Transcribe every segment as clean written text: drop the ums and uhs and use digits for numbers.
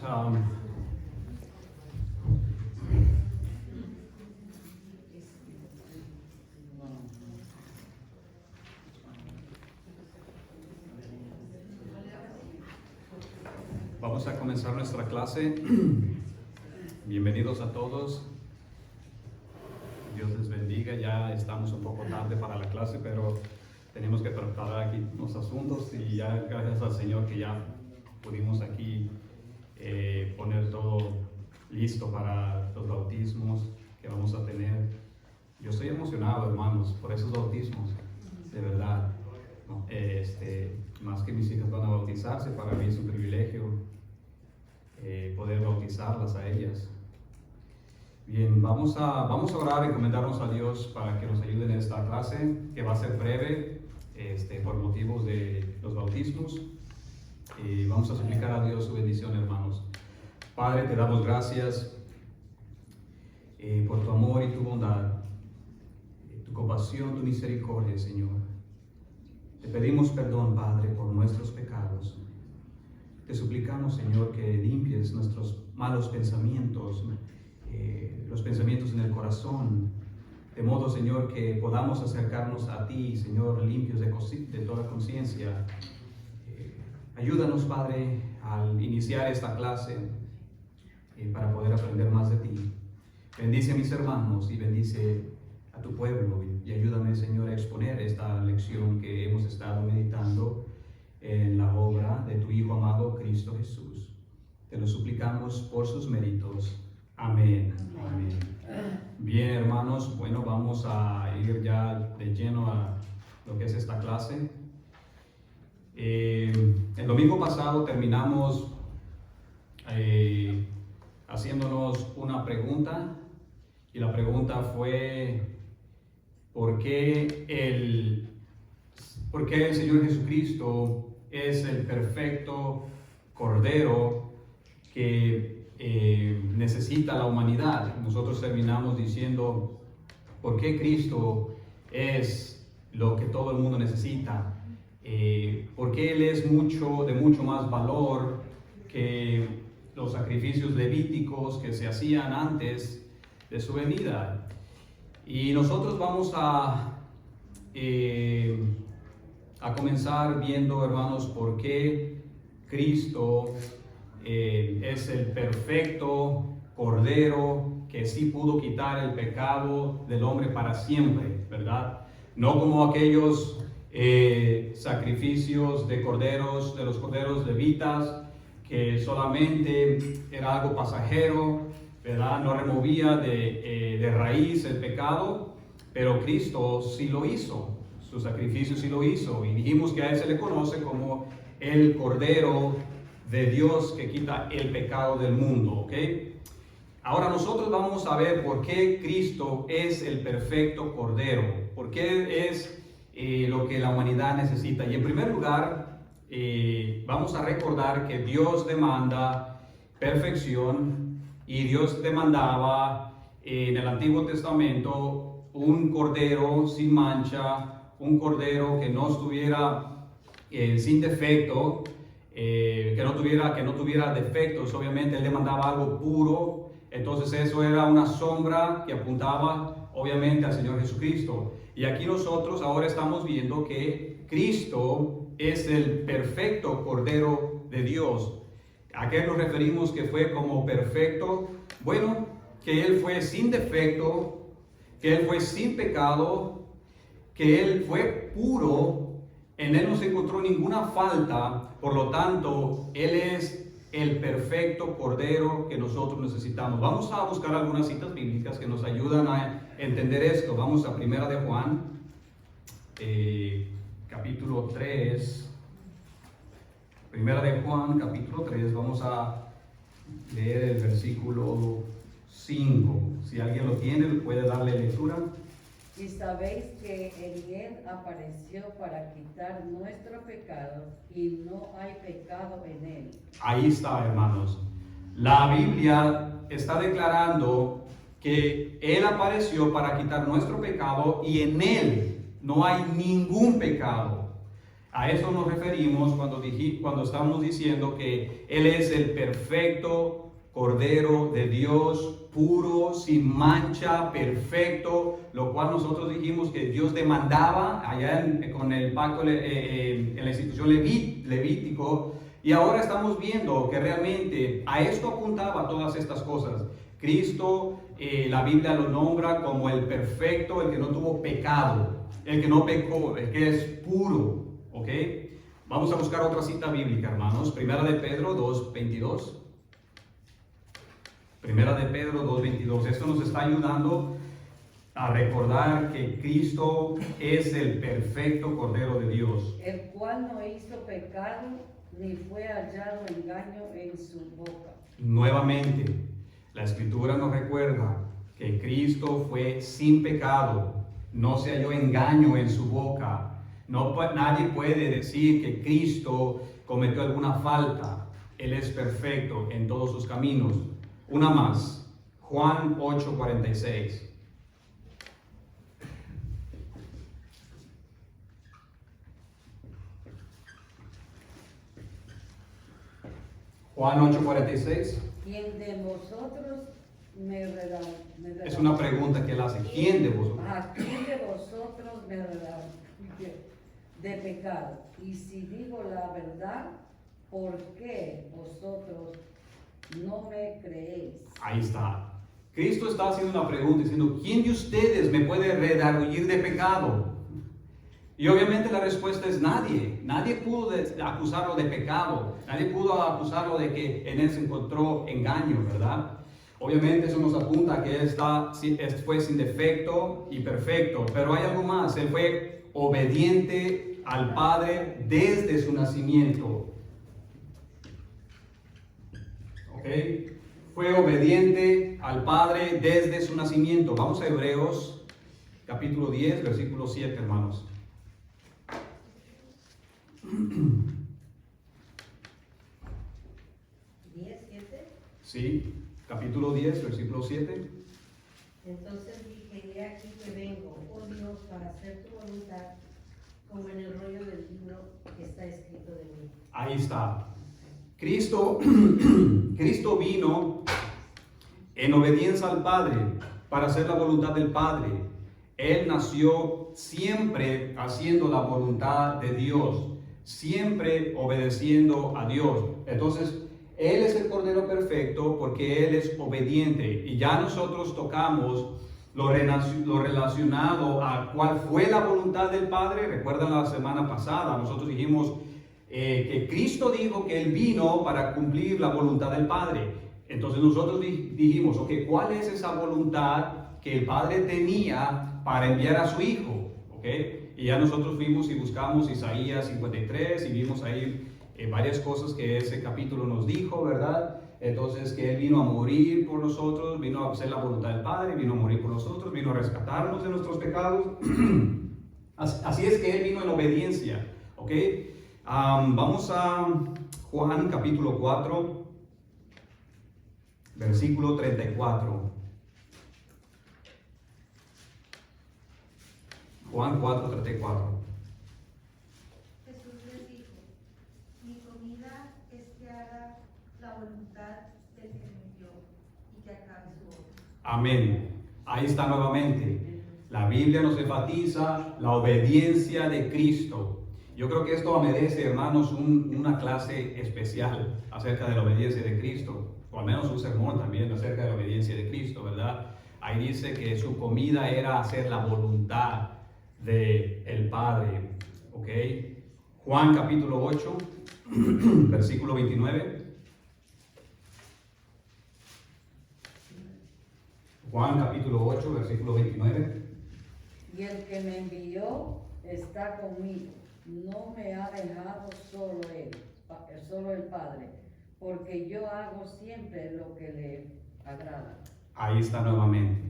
hermanos. Vamos a comenzar nuestra clase. Bienvenidos a todos. Dios les bendiga. Ya estamos un poco tarde para la clase, pero tenemos que tratar aquí unos asuntos y ya gracias al Señor que ya pudimos aquí poner todo listo para los bautismos que vamos a tener. Yo estoy emocionado, hermanos, por esos bautismos, de verdad. Más que mis hijas van a bautizarse, para mí es un privilegio poder bautizarlas a ellas. Bien, vamos a orar y encomendarnos a Dios para que nos ayude en esta clase, que va a ser breve por motivos de los bautismos. Y vamos a suplicar a Dios su bendición, hermanos. Padre, te damos gracias por tu amor y tu bondad, tu compasión, tu misericordia, Señor. Te pedimos perdón, Padre, por nuestros pecados. Te suplicamos, Señor, que limpies nuestros malos pensamientos, los pensamientos en el corazón, de modo, Señor, que podamos acercarnos a ti, Señor, limpios de toda conciencia. Ayúdanos, Padre, al iniciar esta clase para poder aprender más de ti. Bendice a mis hermanos y bendice a tu pueblo y ayúdame, Señor, a exponer esta lección que hemos estado meditando en la obra de tu Hijo amado, Cristo Jesús. Te lo suplicamos por sus méritos. Amén. Amén. Bien, hermanos, bueno, vamos a ir ya de lleno a lo que es esta clase. El domingo pasado terminamos haciéndonos una pregunta, y la pregunta fue ¿por qué el Señor Jesucristo es el perfecto Cordero que necesita la humanidad? Nosotros terminamos diciendo ¿por qué Cristo es lo que todo el mundo necesita? ¿Por qué Él es de mucho más valor que los sacrificios levíticos que se hacían antes de su venida? Y nosotros vamos a comenzar viendo, hermanos, por qué Cristo es el perfecto Cordero que sí pudo quitar el pecado del hombre para siempre, ¿verdad? No como aquellos sacrificios de los corderos levitas, que solamente era algo pasajero, ¿verdad? No removía de raíz el pecado, pero Cristo sí lo hizo. Su sacrificio sí lo hizo, y dijimos que a Él se le conoce como el Cordero de Dios que quita el pecado del mundo, ¿ok? Ahora nosotros vamos a ver por qué Cristo es el perfecto Cordero, por qué es lo que la humanidad necesita. Y en primer lugar, vamos a recordar que Dios demanda perfección, y Dios demandaba en el Antiguo Testamento un Cordero sin mancha, un Cordero que no estuviera sin defecto, que no tuviera defectos. Obviamente Él demandaba algo puro, entonces eso era una sombra que apuntaba obviamente al Señor Jesucristo. Y aquí nosotros ahora estamos viendo que Cristo es el perfecto Cordero de Dios. ¿A qué nos referimos que fue como perfecto? Bueno, que Él fue sin defecto, que Él fue sin pecado, que Él fue puro, en Él no se encontró ninguna falta. Por lo tanto, Él es el perfecto Cordero que nosotros necesitamos. Vamos a buscar algunas citas bíblicas que nos ayudan a entender esto. Vamos a 1 de Juan, capítulo 3. 1 de Juan, capítulo 3, vamos a leer el versículo 5. Si alguien lo tiene, puede darle lectura. Y sabéis que él apareció para quitar nuestro pecado, y no hay pecado en él. Ahí está, hermanos. La Biblia está declarando que Él apareció para quitar nuestro pecado, y en Él no hay ningún pecado. A eso nos referimos cuando estamos diciendo que Él es el perfecto Cordero de Dios, puro, sin mancha, perfecto, lo cual nosotros dijimos que Dios demandaba allá con el pacto en la institución Levítico, y ahora estamos viendo que realmente a esto apuntaba todas estas cosas. Cristo, la Biblia lo nombra como el perfecto, el que no tuvo pecado, el que no pecó, el que es puro, ¿ok? Vamos a buscar otra cita bíblica, hermanos. Primera de Pedro 2:22. Primera de Pedro 2:22. Esto nos está ayudando a recordar que Cristo es el perfecto Cordero de Dios, el cual no hizo pecado ni fue hallado engaño en su boca. Nuevamente, la Escritura nos recuerda que Cristo fue sin pecado, no se halló engaño en su boca. Nadie puede decir que Cristo cometió alguna falta. Él es perfecto en todos sus caminos. Una más, Juan 8:46. Juan 8:46. ¿Quién de vosotros me Es una pregunta que él hace. ¿Quién de vosotros? ¿A quién de vosotros me de pecado? Y si digo la verdad, ¿por qué vosotros no me creéis? Ahí está. Cristo está haciendo una pregunta diciendo, ¿quién de ustedes me puede redarguir de pecado? Y obviamente la respuesta es nadie. Nadie pudo acusarlo de pecado. Nadie pudo acusarlo de que en él se encontró engaño, ¿verdad? Obviamente eso nos apunta a que él fue sin defecto y perfecto. Pero hay algo más. Él fue obediente al Padre desde su nacimiento. ¿Ok? Fue obediente al Padre desde su nacimiento. Vamos a Hebreos capítulo 10, versículo 7, hermanos. Sí, capítulo 10, versículo 7. Entonces dije, he aquí que vengo, oh Dios, para hacer tu voluntad, como en el rollo del libro que está escrito de mí. Ahí está. Cristo vino en obediencia al Padre para hacer la voluntad del Padre. Él nació siempre haciendo la voluntad de Dios, siempre obedeciendo a Dios. Entonces, Él es el Cordero perfecto porque Él es obediente. Y ya nosotros tocamos lo relacionado a cuál fue la voluntad del Padre. Recuerdan la semana pasada, nosotros dijimos que Cristo dijo que Él vino para cumplir la voluntad del Padre. Entonces nosotros dijimos, ok, ¿cuál es esa voluntad que el Padre tenía para enviar a su Hijo? ¿Ok? Y ya nosotros fuimos y buscamos Isaías 53 y vimos ahí varias cosas que ese capítulo nos dijo, ¿verdad? Entonces que Él vino a morir por nosotros, vino a hacer la voluntad del Padre, vino a morir por nosotros, vino a rescatarnos de nuestros pecados. Así es que Él vino en obediencia, ¿ok? Vamos a Juan capítulo 4, versículo 34. Juan 4, 34. Jesús les dijo, mi comida es que haga la voluntad del que me envió y que acabe su obra. Amén. Ahí está nuevamente. La Biblia nos enfatiza la obediencia de Cristo. Yo creo que esto merece, hermanos, una clase especial acerca de la obediencia de Cristo, o al menos un sermón también acerca de la obediencia de Cristo, ¿verdad? Ahí dice que su comida era hacer la voluntad del Padre, ¿ok? Juan capítulo 8, versículo 29. Juan capítulo 8, versículo 29. Y el que me envió está conmigo. No me ha dejado solo el Padre, porque yo hago siempre lo que le agrada. Ahí está nuevamente.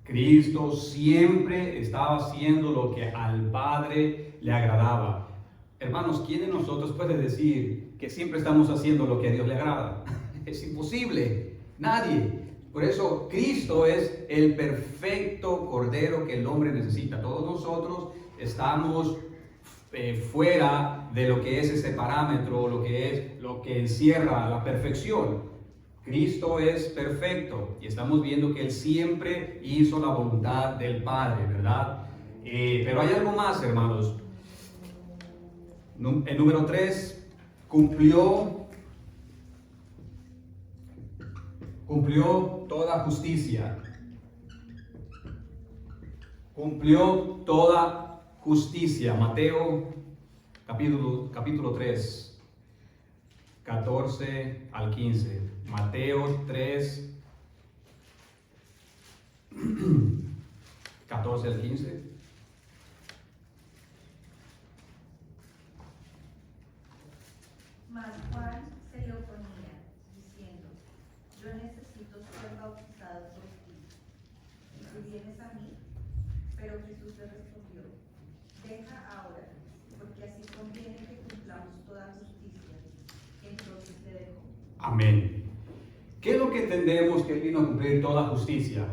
Cristo siempre estaba haciendo lo que al Padre le agradaba. Hermanos, ¿quién de nosotros puede decir que siempre estamos haciendo lo que a Dios le agrada? Es imposible. Nadie. Por eso Cristo es el perfecto Cordero que el hombre necesita. Todos nosotros estamos fuera de lo que es ese parámetro, lo que encierra la perfección. Cristo es perfecto y estamos viendo que Él siempre hizo la voluntad del Padre, ¿verdad? Pero hay algo más, hermanos. El número 3, cumplió toda justicia. Cumplió toda justicia. Mateo capítulo 3, 14 al 15. Mateo 3, 14 al 15. Mas Juan se le oponía, diciendo: yo necesito ser bautizado por ti, y tú vienes a mí. Pero Jesús le respondió: deja ahora, porque así conviene que cumplamos toda justicia. Entonces le dejó. Amén. ¿Qué es lo que entendemos que Él vino a cumplir toda justicia?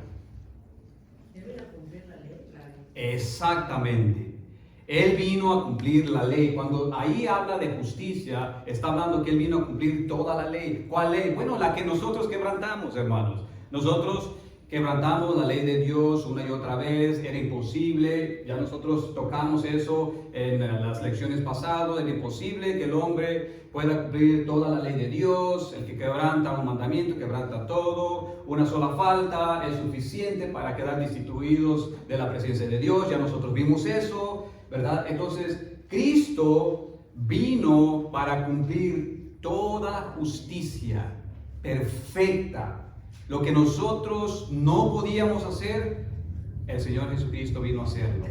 Él vino a cumplir la ley. Exactamente. Él vino a cumplir la ley. Cuando ahí habla de justicia, está hablando que Él vino a cumplir toda la ley. ¿Cuál ley? Bueno, la que nosotros quebrantamos, hermanos. Nosotros quebrantamos la ley de Dios una y otra vez. Era imposible. Ya nosotros tocamos eso en las lecciones pasadas. Era imposible que el hombre pueda cumplir toda la ley de Dios. El que quebranta un mandamiento, quebranta todo. Una sola falta es suficiente para quedar destituidos de la presencia de Dios. Ya nosotros vimos eso, ¿verdad? Entonces, Cristo vino para cumplir toda justicia perfecta. Lo que nosotros no podíamos hacer, el Señor Jesucristo vino a hacerlo.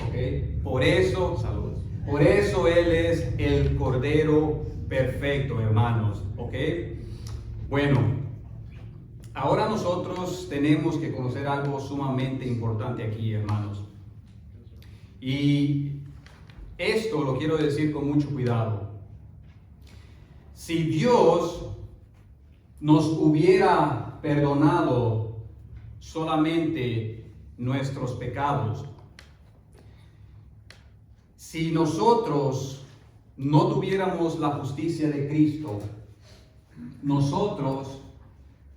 ¿Ok? Por eso, salud. Por eso Él es el Cordero perfecto, hermanos. ¿Ok? Bueno, ahora nosotros tenemos que conocer algo sumamente importante aquí, hermanos. Y esto lo quiero decir con mucho cuidado. Si Dios nos hubiera perdonado solamente nuestros pecados, si nosotros no tuviéramos la justicia de Cristo, nosotros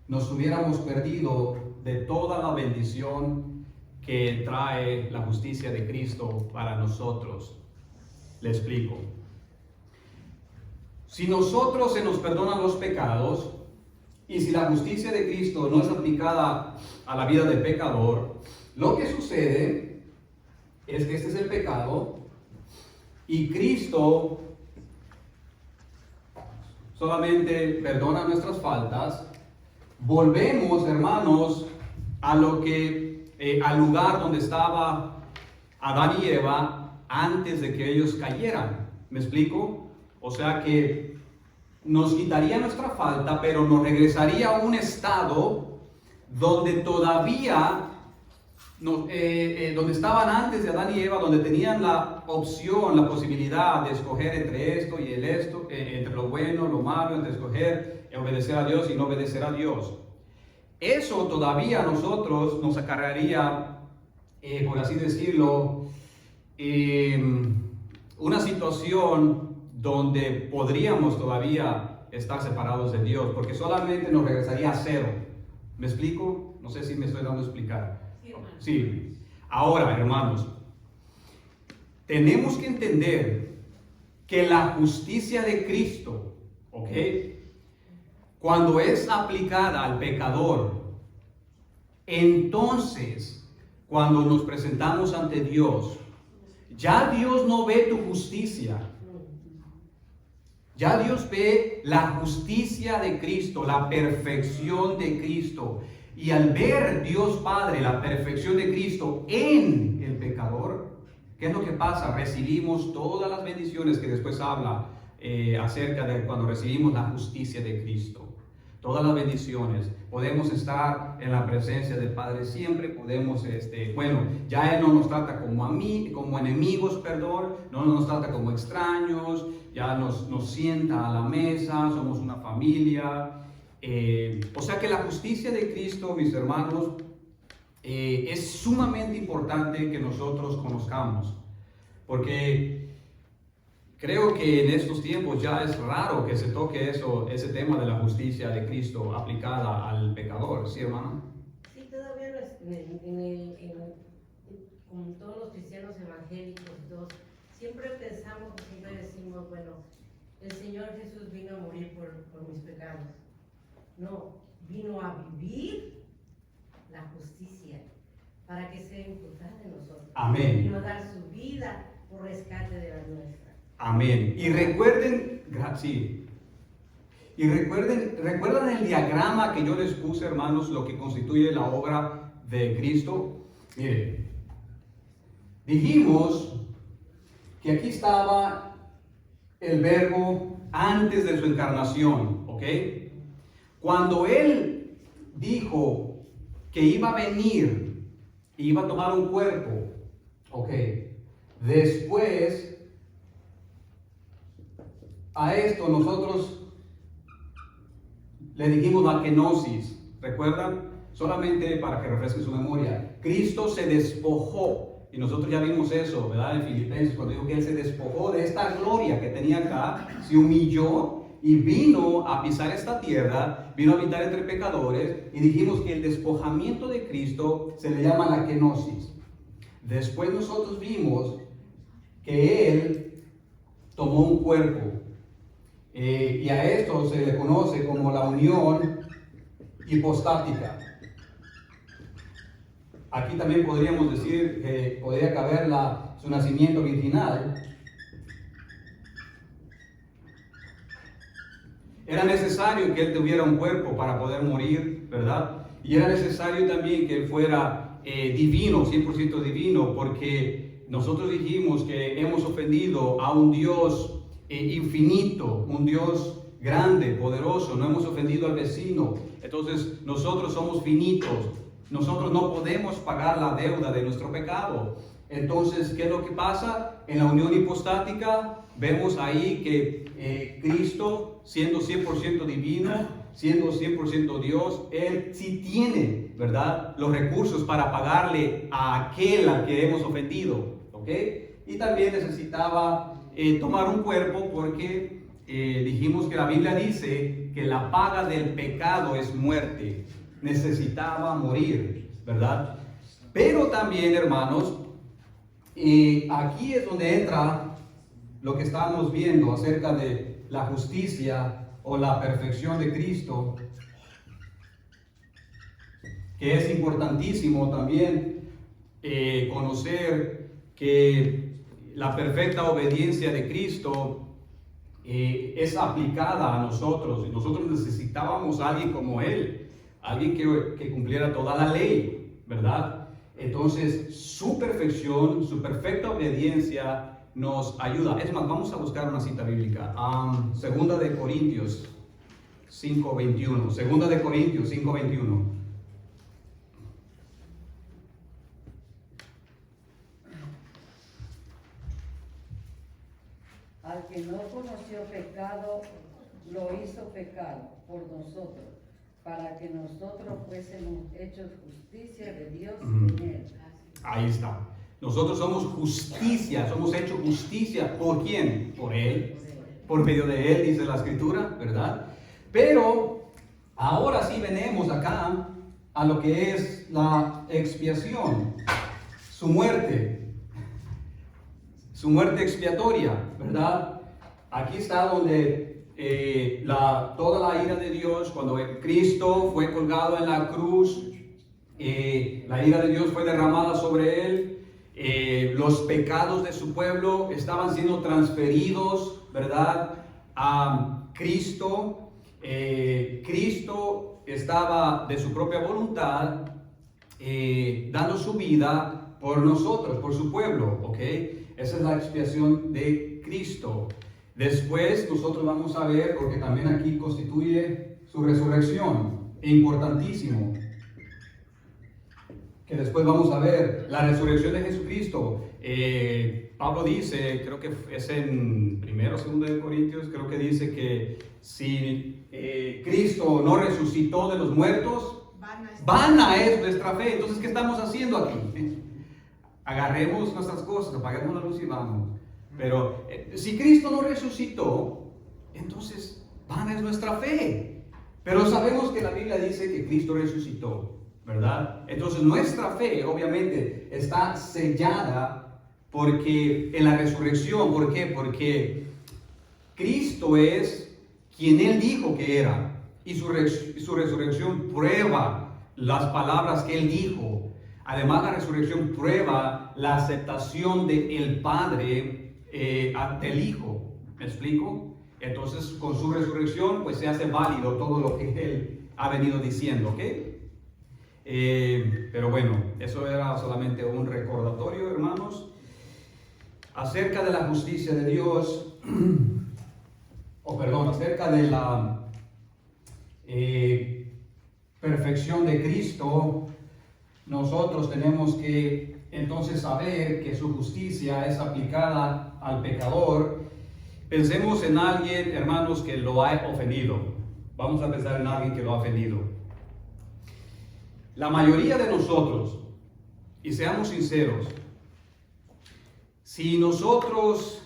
nos hubiéramos perdido de toda la bendición que trae la justicia de Cristo para nosotros. Le explico. Si nosotros se nos perdonan los pecados, y si la justicia de Cristo no es aplicada a la vida del pecador, lo que sucede es que este es el pecado y Cristo solamente perdona nuestras faltas. Volvemos, hermanos, a al lugar donde estaba Adán y Eva antes de que ellos cayeran. ¿Me explico? O sea que nos quitaría nuestra falta, pero nos regresaría a un estado donde todavía, donde estaban antes de Adán y Eva, donde tenían la opción, la posibilidad de escoger entre esto y esto, entre lo bueno, lo malo, entre escoger obedecer a Dios y no obedecer a Dios. Eso todavía a nosotros nos acarrearía, por así decirlo, una situación donde podríamos todavía estar separados de Dios, porque solamente nos regresaría a cero. ¿Me explico? No sé si me estoy dando a explicar. Sí. Ahora, hermanos, tenemos que entender que la justicia de Cristo, ¿ok?, cuando es aplicada al pecador, entonces, cuando nos presentamos ante Dios, ya Dios no ve tu justicia. Ya Dios ve la justicia de Cristo, la perfección de Cristo. Y al ver Dios Padre la perfección de Cristo en el pecador, ¿qué es lo que pasa? Recibimos todas las bendiciones que después habla acerca de cuando recibimos la justicia de Cristo. Todas las bendiciones. Podemos estar en la presencia del Padre siempre. Podemos, ya Él no nos trata como enemigos, no nos trata como extraños. Ya nos sienta a la mesa, somos una familia. O sea que la justicia de Cristo, mis hermanos, es sumamente importante que nosotros conozcamos. Porque creo que en estos tiempos ya es raro que se toque ese tema de la justicia de Cristo aplicada al pecador, ¿sí, hermano? Sí, todavía como todos los cristianos evangélicos, siempre pensamos, siempre decimos, bueno, el Señor Jesús vino a morir por mis pecados. No, vino a vivir la justicia para que sea imputada en nosotros. Amén. Vino a dar su vida por rescate de la nuestra. Amén. Y recuerden, sí. Y recuerdan el diagrama que yo les puse, hermanos, lo que constituye la obra de Cristo. Miren, dijimos que aquí estaba el verbo antes de su encarnación, ¿ok? Cuando Él dijo que iba a venir, iba a tomar un cuerpo, ¿ok? Después, a esto nosotros le dijimos la kenosis, ¿recuerdan? Solamente para que refresque su memoria. Cristo se despojó, y nosotros ya vimos eso, ¿verdad? En Filipenses, cuando dijo que Él se despojó de esta gloria que tenía acá, se humilló y vino a pisar esta tierra, vino a habitar entre pecadores, y dijimos que el despojamiento de Cristo se le llama la kenosis. Después nosotros vimos que Él tomó un cuerpo, y a esto se le conoce como la unión hipostática. Aquí también podríamos decir que podría caber su nacimiento virginal. Era necesario que Él tuviera un cuerpo para poder morir, ¿verdad? Y era necesario también que Él fuera divino, 100% divino, porque nosotros dijimos que hemos ofendido a un Dios infinito, un Dios grande, poderoso, no hemos ofendido al vecino. Entonces nosotros somos finitos, nosotros no podemos pagar la deuda de nuestro pecado. Entonces, ¿qué es lo que pasa? En la unión hipostática vemos ahí que Cristo, siendo 100% divino, siendo 100% Dios, Él sí tiene, ¿verdad?, los recursos para pagarle a aquel al que hemos ofendido, ¿ok? Y también necesitaba tomar un cuerpo porque dijimos que la Biblia dice que la paga del pecado es muerte. Necesitaba morir, ¿verdad? Pero también, hermanos, aquí es donde entra lo que estamos viendo acerca de la justicia o la perfección de Cristo, que es importantísimo también conocer que la perfecta obediencia de Cristo es aplicada a nosotros, y nosotros necesitábamos a alguien como Él, alguien que cumpliera toda la ley, ¿verdad? Entonces, su perfección, su perfecta obediencia nos ayuda. Es más, vamos a buscar una cita bíblica. Segunda de Corintios 5:21. Segunda de Corintios 5:21. Al que no conoció pecado, lo hizo pecado por nosotros, para que nosotros fuésemos hechos justicia de Dios en él. Ahí está. Nosotros somos justicia, somos hechos justicia. ¿Por quién? Por Él. Por medio de Él, dice la Escritura, ¿verdad? Pero ahora sí venimos acá a lo que es la expiación, su muerte expiatoria, ¿verdad? Aquí está donde toda la ira de Dios, cuando Cristo fue colgado en la cruz, la ira de Dios fue derramada sobre Él, los pecados de su pueblo estaban siendo transferidos, ¿verdad?, a Cristo. Cristo estaba de su propia voluntad dando su vida por nosotros, por su pueblo, ¿ok? Esa es la expiación de Cristo. Después nosotros vamos a ver, porque también aquí constituye su resurrección, importantísimo, que después vamos a ver la resurrección de Jesucristo. Pablo dice, creo que es en 1 o 2 de Corintios, creo que dice que si Cristo no resucitó de los muertos, vana es nuestra fe. Entonces, ¿qué estamos haciendo aquí? Agarremos nuestras cosas, apaguemos la luz y vamos. Pero si Cristo no resucitó, entonces vana es nuestra fe. Pero sabemos que la Biblia dice que Cristo resucitó, ¿verdad? Entonces nuestra fe obviamente está sellada porque en la resurrección. ¿Por qué? Porque Cristo es quien Él dijo que era. Y su resurrección prueba las palabras que Él dijo. Además, la resurrección prueba la aceptación del Padre ante el Hijo. ¿Me explico? Entonces, con su resurrección, pues se hace válido todo lo que Él ha venido diciendo, ¿ok? Pero bueno, eso era solamente un recordatorio, hermanos, acerca de la justicia de Dios, acerca de la perfección de Cristo. Nosotros tenemos que entonces saber que su justicia es aplicada al pecador. Pensemos en alguien, hermanos, que lo ha ofendido. Vamos a pensar en alguien que lo ha ofendido. La mayoría de nosotros, y seamos sinceros, si nosotros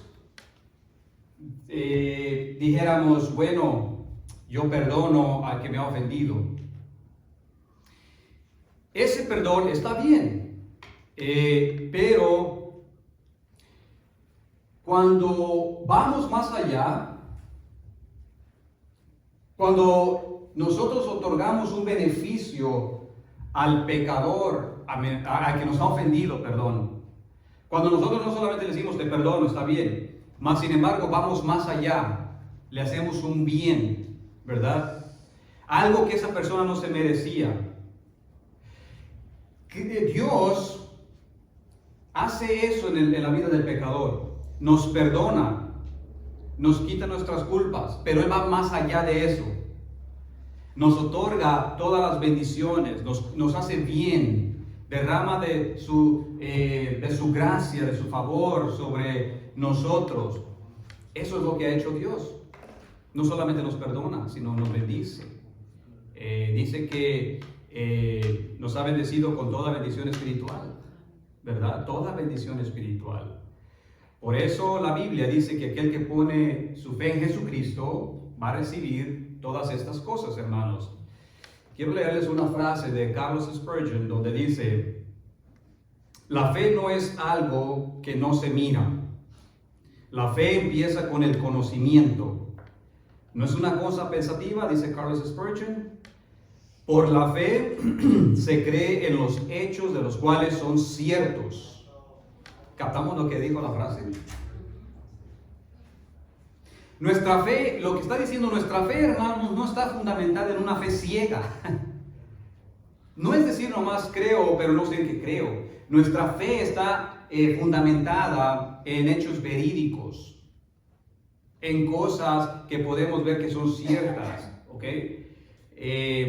dijéramos, bueno, yo perdono al que me ha ofendido, ese perdón está bien, pero cuando vamos más allá, cuando nosotros otorgamos un beneficio al pecador, al que nos ha ofendido, perdón, cuando nosotros no solamente le decimos te perdono, está bien, mas sin embargo vamos más allá, le hacemos un bien, ¿verdad? Algo que esa persona no se merecía. Dios hace eso en la vida del pecador, nos perdona, nos quita nuestras culpas, pero Él va más allá de eso, nos otorga todas las bendiciones, nos hace bien, derrama de su gracia, de su favor sobre nosotros. Eso es lo que ha hecho Dios. No solamente nos perdona, sino nos bendice. Dice que nos ha bendecido con toda bendición espiritual, ¿verdad? Toda bendición espiritual. Por eso la Biblia dice que aquel que pone su fe en Jesucristo va a recibir todas estas cosas, hermanos. Quiero leerles una frase de Carlos Spurgeon donde dice: la fe no es algo que no se mira. La fe empieza con el conocimiento. No es una cosa pensativa, dice Carlos Spurgeon. Por la fe se cree en los hechos de los cuales son ciertos. ¿Captamos lo que dijo la frase? Nuestra fe, lo que está diciendo nuestra fe, hermanos, no está fundamentada en una fe ciega. No es decir nomás creo, pero no sé en qué creo. Nuestra fe está fundamentada en hechos verídicos, en cosas que podemos ver que son ciertas, ¿ok?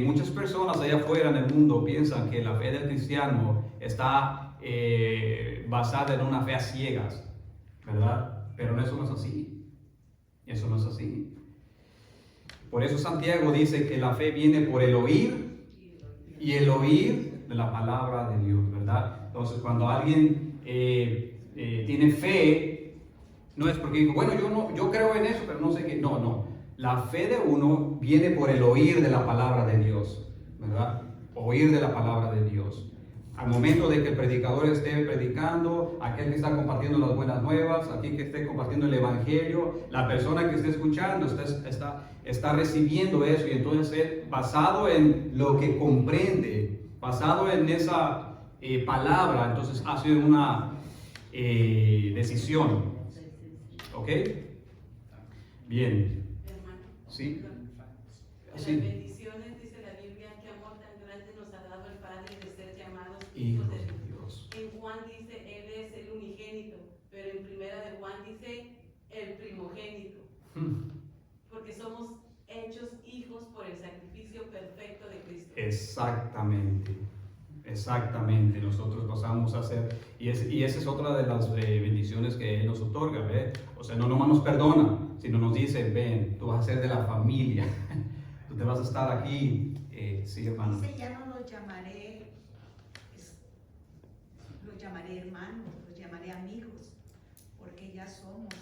Muchas personas allá afuera en el mundo piensan que la fe del cristiano está basada en una fe a ciegas, ¿verdad? Pero eso no es así. Eso no es así. Por eso Santiago dice que la fe viene por el oír y el oír de la palabra de Dios, ¿verdad? Entonces, cuando alguien tiene fe, no es porque digo, bueno, yo creo en eso, pero no sé qué. No. La fe de uno viene por el oír de la palabra de Dios, ¿verdad? Oír de la palabra de Dios. Al momento de que el predicador esté predicando, aquel que está compartiendo las buenas nuevas, aquel que esté compartiendo el evangelio, la persona que esté escuchando está recibiendo eso, y entonces basado en lo que comprende, basado en esa palabra, entonces hace una decisión. ¿Ok? Bien. Sí. En las bendiciones dice la Biblia: qué amor tan grande nos ha dado el Padre de ser llamados hijos de Dios. En Juan dice Él es el unigénito, pero en primera de Juan dice el primogénito, porque somos hechos hijos por el sacrificio perfecto de Cristo. Exactamente, nosotros pasamos a ser, y esa es otra de las bendiciones que Él nos otorga, ¿ve? O sea, no nomás nos perdona, sino nos dice, ven, tú vas a ser de la familia, tú te vas a estar aquí, sí, hermano. Dice, ya no los llamaré hermanos, los llamaré amigos, porque ya somos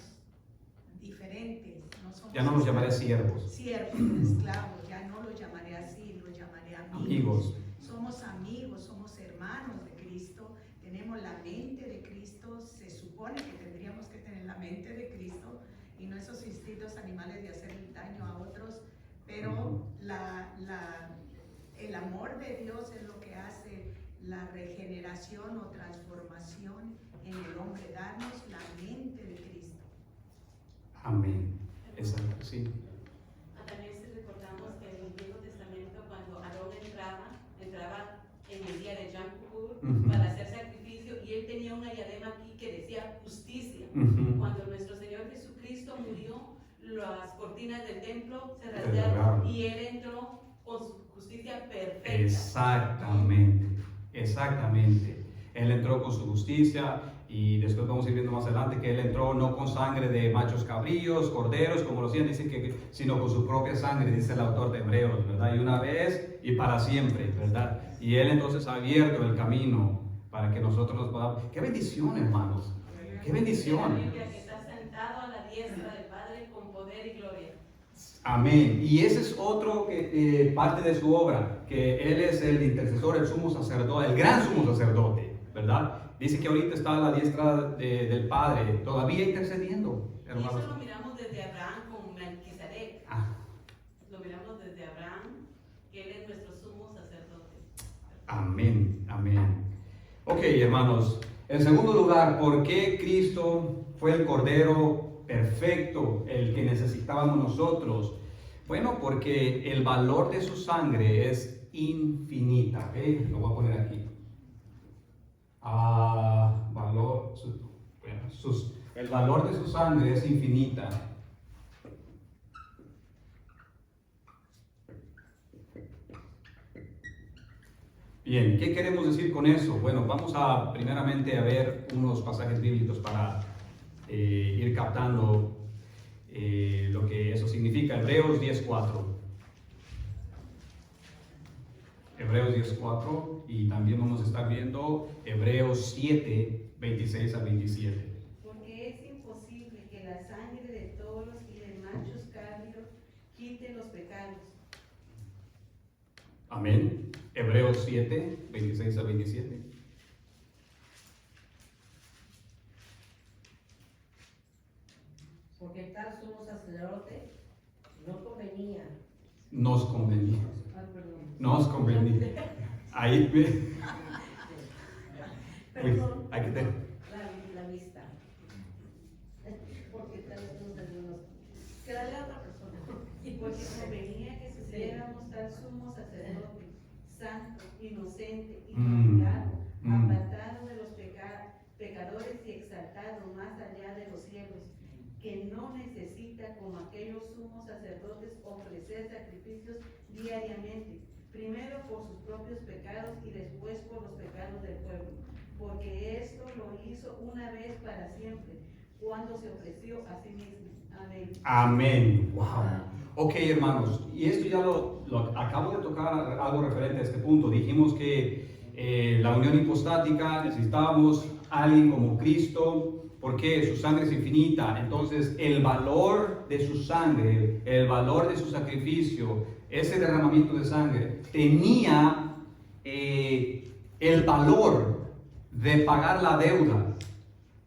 diferentes. No somos Ya no los llamaré siervos. siervos, esclavos, ya no los llamaré así, los llamaré Amigos. Somos amigos, somos hermanos de Cristo, tenemos la mente de Cristo, se supone que tendríamos que tener la mente de Cristo y no esos instintos animales de hacer daño a otros, pero el amor de Dios es lo que hace la regeneración o transformación en el hombre, darnos la mente de Cristo. Amén. Exacto, sí. También si recordamos que en el Antiguo Testamento, cuando Aarón entraba en el día de Yom Kippur para hacer sacrificio, y él tenía una diadema aquí que decía justicia. Cuando nuestro Señor Jesucristo murió, las cortinas del templo se rasgaron y él entró con su justicia perfecta. Exactamente, exactamente. Él entró con su justicia y después vamos a ir viendo más adelante que él entró no con sangre de machos cabríos, corderos, como lo decían, dice que, sino con su propia sangre, dice el autor de Hebreos, ¿verdad? Y una vez y para siempre, ¿verdad? Y él entonces ha abierto el camino para que nosotros nos podamos... ¡Qué bendición, hermanos! ¡Qué bendición! Que está sentado a la diestra del Padre con poder y gloria. Amén. Y ese es otro parte de su obra, que él es el intercesor, el sumo sacerdote, el gran sumo sacerdote, ¿verdad? Dice que ahorita está a la diestra del Padre, todavía intercediendo, hermanos. Y eso lo miramos desde Abraham con Melquisedec. Lo miramos desde Abraham, que él es nuestro sumo sacerdote. Amén, amén. Ok, hermanos. En segundo lugar, ¿por qué Cristo fue el Cordero perfecto, el que necesitábamos nosotros? Bueno, porque el valor de su sangre es infinita. ¿Okay? Lo voy a poner aquí. El valor de su sangre es infinita. Bien, ¿qué queremos decir con eso? Bueno, vamos a primeramente a ver unos pasajes bíblicos para ir captando lo que eso significa. Hebreos 10:4. Hebreos 10:4 y también vamos a estar viendo Hebreos 7:26 al 27. Porque es imposible que la sangre de toros y de machos cabríos quite los pecados. Amén. Hebreos 7:26 al 27. Porque tal sumo sacerdote no convenía. Nos convenía. Ay, perdón. Nos convenía. Ahí Perdón. hay que tener. La vista. Porque tal sumo sacerdote. Quédale a otra persona. Y porque convenía que sucediéramos tal sumo sacerdote, santo, inocente, inmaculado, apartado de los pecadores y exaltado más allá de los cielos, que no necesita como aquellos sumos sacerdotes ofrecer sacrificios diariamente, primero por sus propios pecados y después por los pecados del pueblo, porque esto lo hizo una vez para siempre, cuando se ofreció a sí mismo. Amén. Amén. Wow. Ok, hermanos, y esto ya lo acabo de tocar algo referente a este punto. Dijimos que la unión hipostática necesitábamos a alguien como Cristo, porque su sangre es infinita. Entonces, el valor de su sangre, el valor de su sacrificio, ese derramamiento de sangre, tenía el valor de pagar la deuda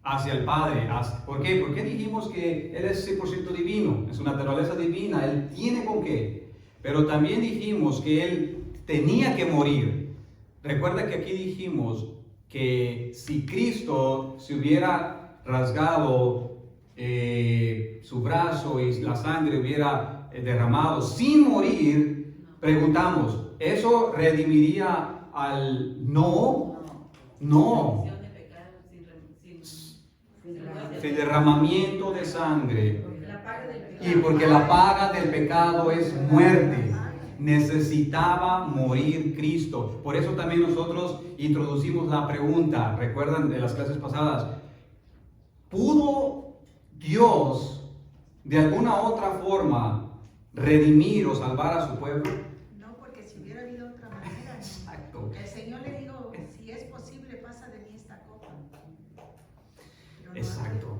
hacia el Padre. ¿Por qué? Porque dijimos que Él es 100% divino, es una naturaleza divina, Él tiene con qué. Pero también dijimos que Él tenía que morir. Recuerda que aquí dijimos que si Cristo se hubiera rasgado su brazo y la sangre hubiera derramado sin morir, preguntamos, ¿eso redimiría al no? No. El derramamiento de sangre. Y porque la paga del pecado es muerte. Necesitaba morir Cristo. Por eso también nosotros introducimos la pregunta, recuerdan de las clases pasadas, ¿pudo Dios de alguna otra forma redimir o salvar a su pueblo? No, porque si hubiera habido otra manera, Exacto. el Señor le dijo, si es posible, pasa de mí esta copa. Pero no Exacto.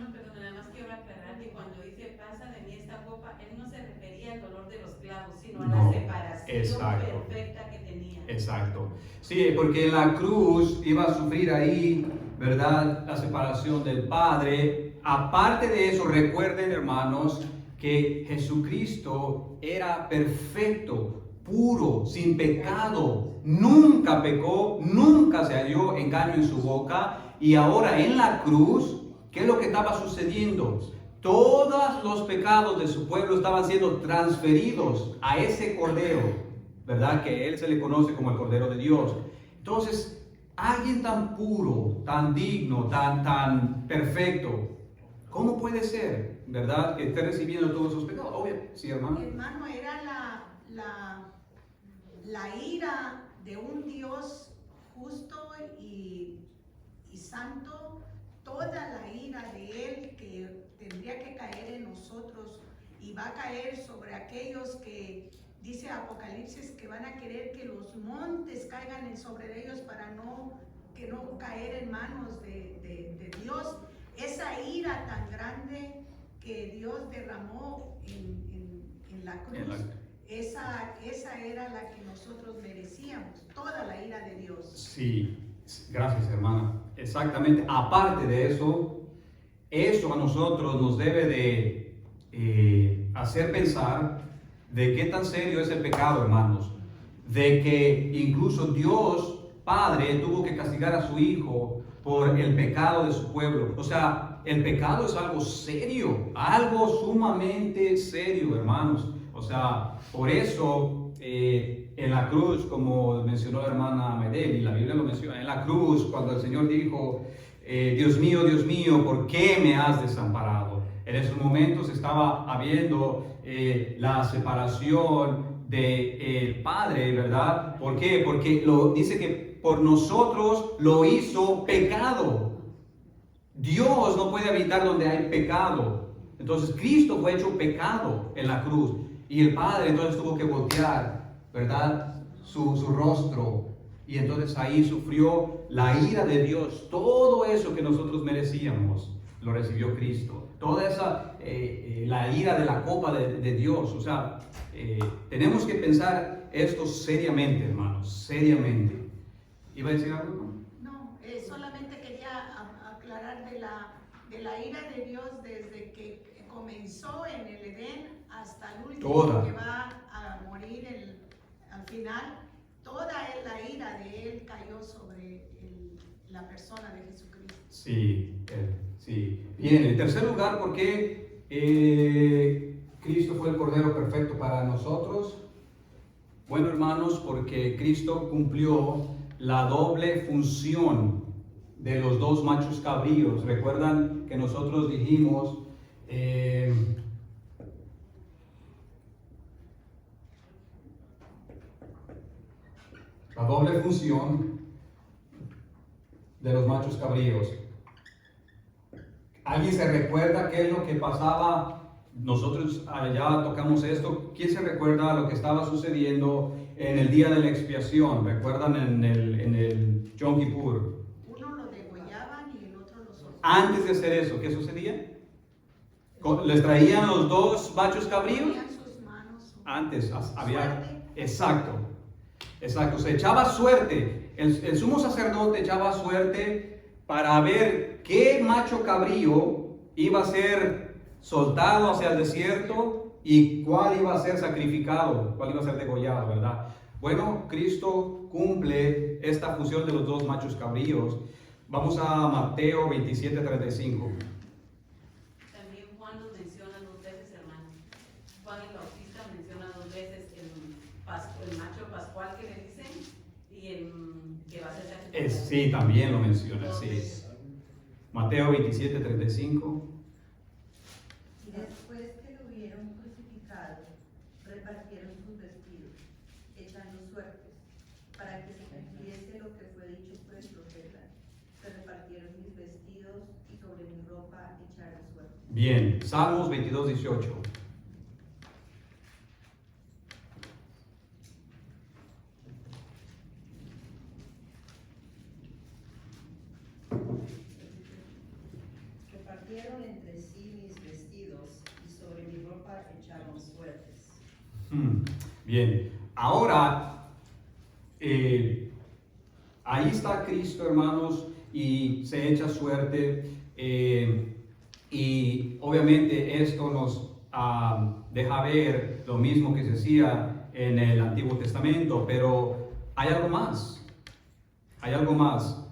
hermano, pero nada más quiero aclarar que cuando dice pasa de mí esta copa, él no se refería al dolor de los clavos, sino a No, la separación exacto. perfecta que tenía. Exacto. Sí, porque en la cruz iba a sufrir ahí, ¿verdad? La separación del Padre. Aparte de eso, recuerden, hermanos, que Jesucristo era perfecto, puro, sin pecado. Nunca pecó, nunca se halló engaño en su boca. Y ahora en la cruz, ¿qué es lo que estaba sucediendo? Todos los pecados de su pueblo estaban siendo transferidos a ese Cordero, ¿verdad? Que él se le conoce como el Cordero de Dios. Entonces, alguien tan puro, tan digno, tan perfecto, ¿cómo puede ser, verdad, que esté recibiendo todos esos pecados? Obvio, sí, hermano. Hermano, era la ira de un Dios justo y santo, toda la ira de Él que tendría que caer en nosotros y va a caer sobre aquellos que, dice Apocalipsis, que van a querer que los montes caigan sobre ellos para que no caer en manos de Dios. Esa ira tan grande que Dios derramó en la cruz, esa era la que nosotros merecíamos, toda la ira de Dios. Sí, gracias, hermana. Exactamente. Aparte de eso, eso a nosotros nos debe de hacer pensar de qué tan serio es el pecado, hermanos. De que incluso Dios Padre tuvo que castigar a su Hijo por el pecado de su pueblo. O sea, el pecado es algo serio, algo sumamente serio, hermanos. O sea, por eso en la cruz, como mencionó la hermana Medel, y la Biblia lo menciona, en la cruz, cuando el Señor dijo, Dios mío, ¿por qué me has desamparado? En esos momentos estaba habiendo la separación del Padre, ¿verdad? ¿Por qué? Porque dice que por nosotros lo hizo pecado. Dios no puede habitar donde hay pecado. Entonces Cristo fue hecho pecado en la cruz. Y el Padre entonces tuvo que voltear, ¿verdad? Su rostro. Y entonces ahí sufrió la ira de Dios. Todo eso que nosotros merecíamos lo recibió Cristo. Toda esa, la ira de la copa de Dios. O sea, tenemos que pensar esto seriamente, hermanos. Seriamente. ¿Iba a decir algo? No, solamente quería aclarar de la ira de Dios desde que comenzó en el Edén hasta el último que va a morir al final. Toda la ira de Él cayó sobre la persona de Jesucristo. Sí, sí. Bien, en tercer lugar, ¿por qué Cristo fue el Cordero perfecto para nosotros? Bueno, hermanos, porque Cristo cumplió la doble función de los dos machos cabríos. Recuerdan que nosotros dijimos la doble función de los machos cabríos. ¿Alguien se recuerda qué es lo que pasaba? Nosotros ya tocamos esto. ¿Quién se recuerda lo que estaba sucediendo en el día de la expiación? ¿Recuerdan en el Yom Kippur? Uno lo degollaban y el otro lo soltaban. Antes de hacer eso, ¿qué sucedía? Les traían los dos machos cabríos. Sus manos, Antes había... suerte. Exacto. Se echaba suerte. El sumo sacerdote echaba suerte para ver qué macho cabrío iba a ser soltado hacia el desierto y cuál iba a ser sacrificado, cuál iba a ser degollado, ¿verdad? Bueno, Cristo cumple esta función de los dos machos cabríos. Vamos a Mateo 27:35. También Juan nos menciona dos veces, hermano. Juan el Bautista menciona dos veces el macho pascual que le dicen y el que va a ser sacrificado. Sí, también lo menciona, sí. Mateo 27:35. Y después que lo hubieron crucificado, repartieron sus vestidos, echando suertes, para que se cumpliese lo que fue dicho por el profeta. Se repartieron mis vestidos y sobre mi ropa echaron suertes. Bien, Salmos 22:18. Repartieron en Bien, ahora ahí está Cristo, hermanos, y se echa suerte. Y obviamente esto nos deja ver lo mismo que se hacía en el Antiguo Testamento, pero hay algo más. Hay algo más.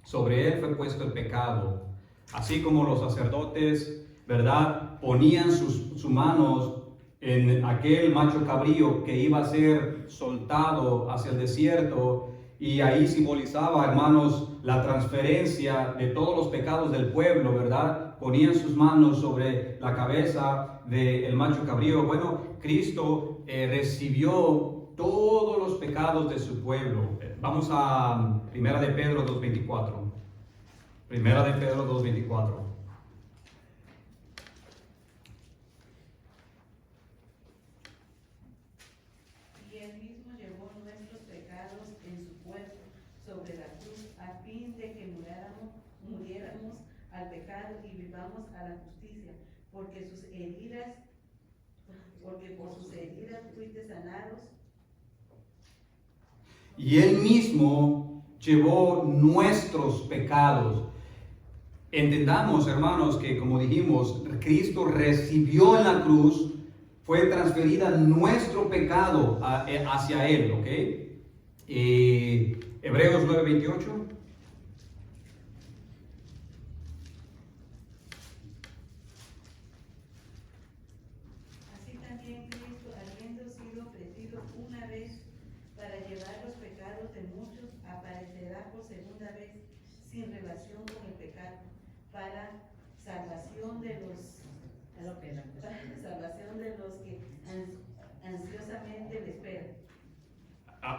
Sobre él fue puesto el pecado. Así como los sacerdotes, ¿verdad?, ponían sus manos en aquel macho cabrío que iba a ser soltado hacia el desierto, y ahí simbolizaba, hermanos, la transferencia de todos los pecados del pueblo, ¿verdad? Ponían sus manos sobre la cabeza del macho cabrío. Bueno, Cristo recibió todos los pecados de su pueblo. Vamos a Primera de Pedro 2:24. Primera de Pedro 2:24. Y él mismo llevó nuestros pecados en su cuerpo sobre la cruz, a fin de que muriéramos al pecado y vivamos a la justicia, porque por sus heridas fuiste sanados. Y él mismo llevó nuestros pecados. Entendamos, hermanos, que como dijimos, Cristo recibió en la cruz, fue transferida nuestro pecado hacia él, ¿ok? Hebreos 9:28. Así también Cristo, habiendo sido ofrecido una vez para llevar los pecados de muchos, aparecerá por segunda vez sin relación con el pecado, para salvación de los que ansiosamente le esperan.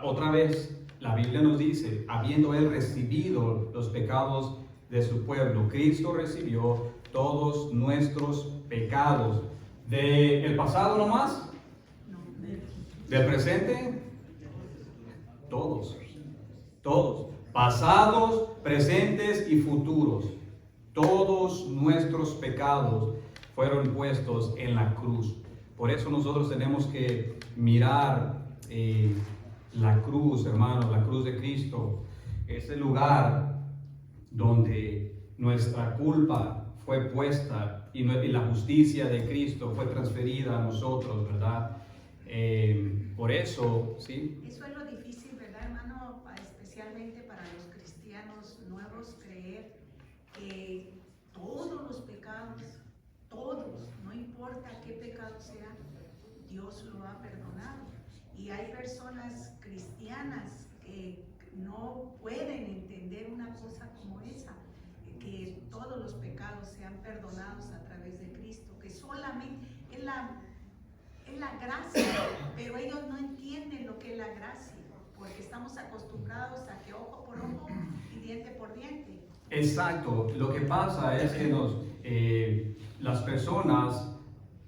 Otra vez, la Biblia nos dice, habiendo él recibido los pecados de su pueblo, Cristo recibió todos nuestros pecados. ¿Del pasado nomás? ¿Del presente? Todos. Pasados, presentes y futuros. Todos nuestros pecados fueron puestos en la cruz. Por eso nosotros tenemos que mirar la cruz, hermanos, la cruz de Cristo. Ese lugar donde nuestra culpa fue puesta y la justicia de Cristo fue transferida a nosotros, ¿verdad? Por eso, ¿sí? Eso es lo difícil, ¿verdad, hermano? Especialmente para los cristianos nuevos, creer que todos los pecados, todos, no importa qué pecado sea, Dios lo ha perdonado. Y hay personas cristianas que no pueden entender una cosa como esa, que todos los pecados sean perdonados a través de Cristo, que solamente es la gracia, pero ellos no entienden lo que es la gracia, porque estamos acostumbrados a que ojo por ojo y diente por diente. Exacto, lo que pasa es que las personas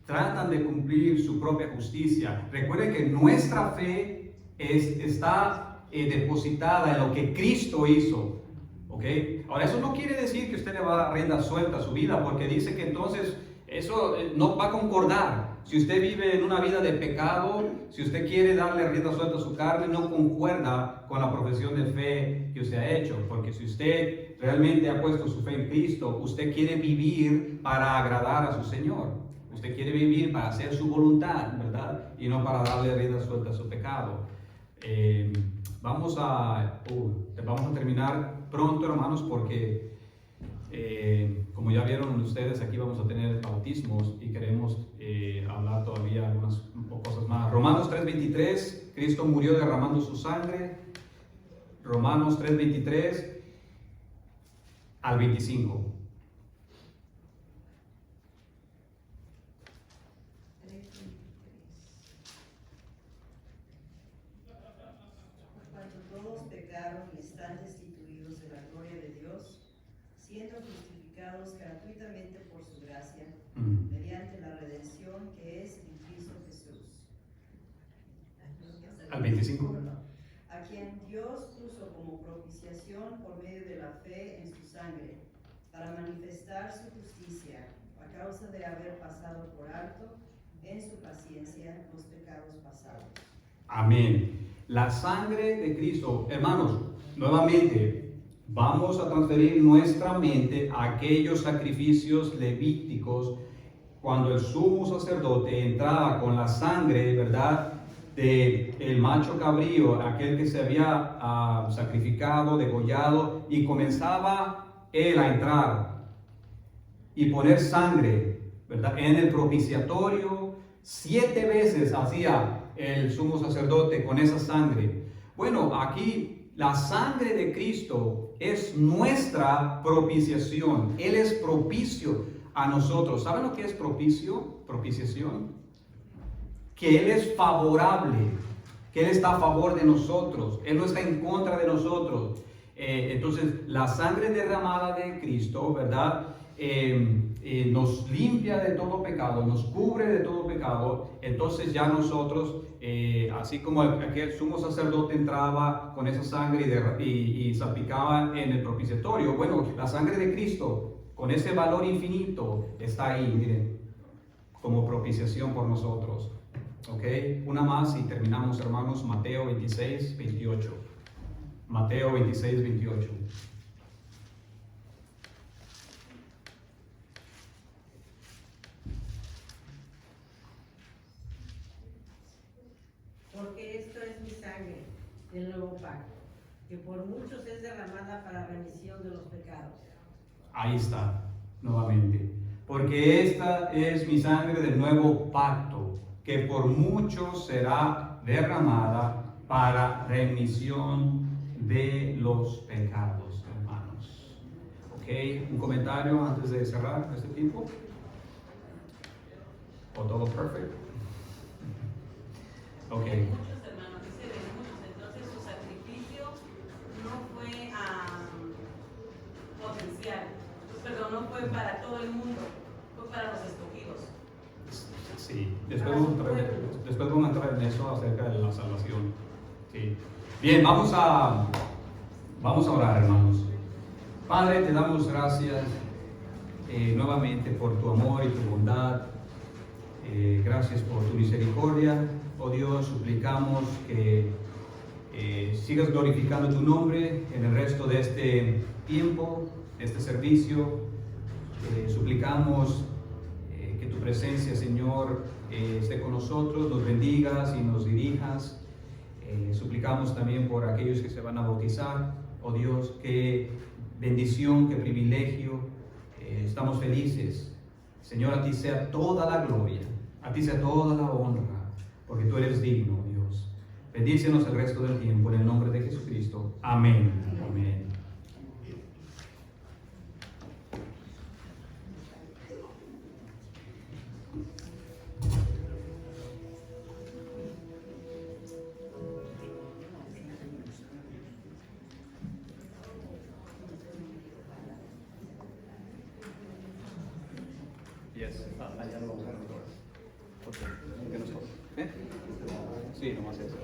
tratan de cumplir su propia justicia. Recuerden que nuestra fe está depositada en lo que Cristo hizo, ¿ok? Ahora, eso no quiere decir que usted le va a dar rienda suelta a su vida, porque dice que entonces eso no va a concordar. Si usted vive en una vida de pecado, si usted quiere darle rienda suelta a su carne, no concuerda con la profesión de fe que usted ha hecho, porque si usted realmente ha puesto su fe en Cristo, usted quiere vivir para agradar a su Señor. Usted quiere vivir para hacer su voluntad, ¿verdad? Y no para darle rienda suelta a su pecado. Vamos a terminar pronto, hermanos, porque como ya vieron ustedes, aquí vamos a tener bautismos y queremos hablar todavía algunas cosas más. Romanos 3:23, Cristo murió derramando su sangre. Romanos 3:23 al 25. Y están destituidos de la gloria de Dios, siendo justificados gratuitamente por su gracia, mediante la redención que es en Cristo Jesús. Al 25. A quien Dios puso como propiciación por medio de la fe en su sangre, para manifestar su justicia, a causa de haber pasado por alto en su paciencia los pecados pasados. Amén. La sangre de Cristo, hermanos, nuevamente, vamos a transferir nuestra mente a aquellos sacrificios levíticos cuando el sumo sacerdote entraba con la sangre, ¿verdad?, de el macho cabrío, aquel que se había sacrificado, degollado, y comenzaba él a entrar y poner sangre, ¿verdad?, en el propiciatorio. 7 veces hacía el sumo sacerdote con esa sangre. Bueno, aquí la sangre de Cristo es nuestra propiciación. Él es propicio a nosotros. ¿Saben lo que es propicio? Propiciación. Que Él es favorable, que Él está a favor de nosotros, Él no está en contra de nosotros. Entonces, la sangre derramada de Cristo, ¿verdad?, nos limpia de todo pecado, nos cubre de todo pecado. Entonces ya nosotros, así como aquel sumo sacerdote entraba con esa sangre y salpicaba en el propiciatorio, bueno, la sangre de Cristo, con ese valor infinito, está ahí, miren, como propiciación por nosotros. Ok, una más y terminamos, hermanos. Mateo 26, 28. Mateo 26, 28. Porque esto es mi sangre del nuevo pacto, que por muchos es derramada para remisión de los pecados. Ahí está, nuevamente. Porque esta es mi sangre del nuevo pacto, que por muchos será derramada para remisión de los pecados, hermanos. Ok, un comentario antes de cerrar este tiempo. ¿O todo perfecto? Ok. De muchos, hermanos, dice de muchos. Entonces su sacrificio no fue potencial, perdón, no fue para todo el mundo, fue para los escogidos. Sí, después vamos a entrar en eso acerca de la salvación. Sí. Bien, vamos a orar, hermanos. Padre, te damos gracias nuevamente por tu amor y tu bondad. Gracias por tu misericordia. Oh Dios, suplicamos que sigas glorificando tu nombre en el resto de este tiempo, de este servicio. Suplicamos que tu presencia, Señor, esté con nosotros, nos bendigas y nos dirijas. Suplicamos también por aquellos que se van a bautizar. Oh Dios, qué bendición, qué privilegio. Estamos felices. Señor, a ti sea toda la gloria, a ti sea toda la honra, porque tú eres digno, Dios. Bendícenos el resto del tiempo en el nombre de Jesucristo. Amén. Amén. Yes, allá lo vamos a ver. ¿Qué nos toca? Sí, nomás eso.